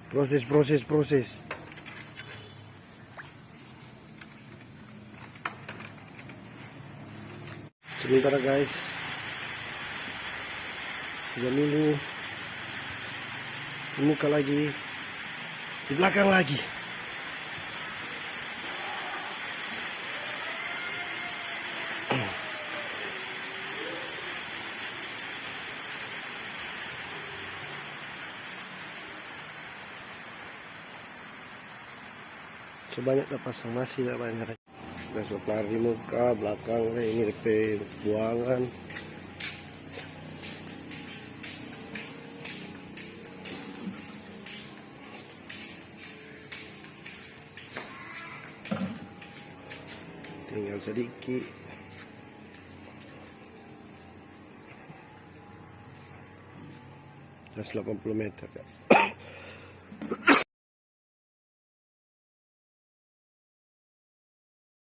Proses. Sementara guys, 3 minggu di muka lagi, di belakang lagi. Sebanyak terpasang masih tidak banyak. Besok lari muka belakang ini DP buangan. Tinggal sedikit. Gas 80 meter, Kak.